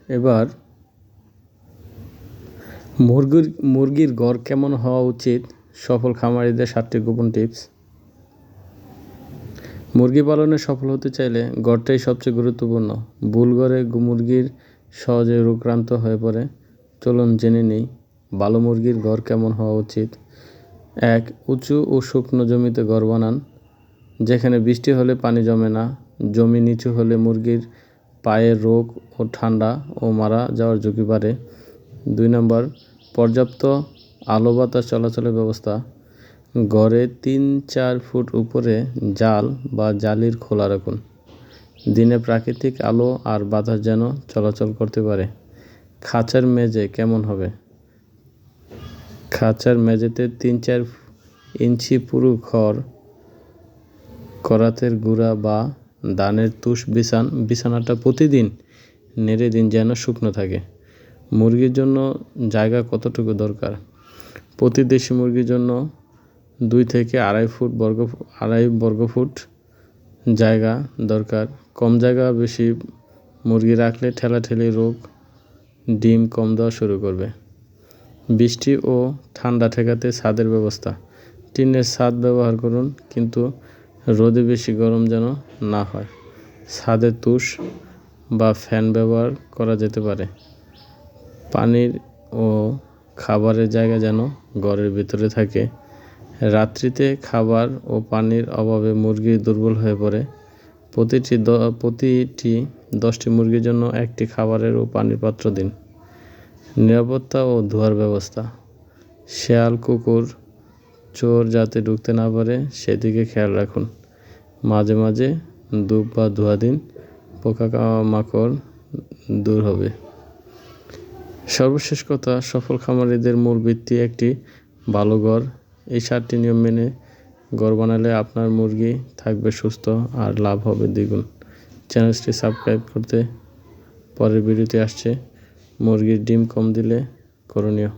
এবার মুরগির ঘর কেমন হওয়া উচিত, সফল খামারিদের 7টি গোপন টিপস। মুরগি পালনে সফল হতে চাইলে ঘরটাই সবচেয়ে গুরুত্বপূর্ণ। ভুল ঘরে মুরগির সহজে রোগক্রান্ত হয়ে পড়ে। চলুন জেনে নিই ভালো মুরগির ঘর কেমন হওয়া উচিত। 1. উঁচু ও শুকনো জমিতে ঘর বানান, যেখানে বৃষ্টি হলে পানি জমে না। জমি নিচু হলে মুরগির পায়ে রোগ ও ঠান্ডা ও মারা যাওয়ার ঝুঁকি বাড়ে। 2 নম্বর, পর্যাপ্ত আলো বাতাস চলাচলের ব্যবস্থা। ঘরে 3-4 ফুট উপরে জাল বা জালির খোলা রাখুন। দিনে প্রাকৃতিক আলো আর বাতাস যেন চলাচল করতে পারে। খাঁচার মেঝে কেমন হবে? খাঁচার মেঝেতে 3-4 ইঞ্চি পুরু খড়, করাতের গুঁড়া বা ধানের তুষ বিছান। বিছানাটা প্রতিদিন নেড়ে দিন যেন শুকনো থাকে। মুরগির জন্য জায়গা কতটুকু দরকার? প্রতি দেশি মুরগির জন্য 2 থেকে আড়াই বর্গ ফুট জায়গা দরকার। কম জায়গা বেশি মুরগি রাখলে ঠেলাঠেলি রোগ, ডিম কম দেওয়া শুরু করবে। বৃষ্টি ও ঠান্ডা ঠেকাতে ছাদের ব্যবস্থা। টিনের ছাদ ব্যবহার করুন, কিন্তু রোদে বেশি গরম যেন না হয়। ছাদে তুষ বা ফ্যান ব্যবহার করা যেতে পারে। পানির ও খাবারের জায়গা যেন ঘরের ভিতরে থাকে। রাত্রিতে খাবার ও পানির অভাবে মুরগি দুর্বল হয়ে পড়ে। প্রতিটি 10টি মুরগির জন্য একটি খাবারের ও পানির পাত্র দিন। নিরাপত্তা ও ধোয়ার ব্যবস্থা। শেয়াল, কুকুর, চোর যাতে ঢুকতে না পারে সেদিকে খেয়াল রাখুন। মাঝে মাঝে ধূপ বা ধোঁয়া দিন, পোকামাকড় দূর হবে। সর্বশেষ কথা, সফল খামারিদের মূল ভিত্তি একটি ভালো ঘর। এই 7টি নিয়ম মেনে ঘর বানালে আপনার মুরগি থাকবে সুস্থ আর লাভ হবে দ্বিগুণ। চ্যানেলটি সাবস্ক্রাইব করতে। পরের ভিডিওতে আসছে মুরগির ডিম কম দিলে করণীয়।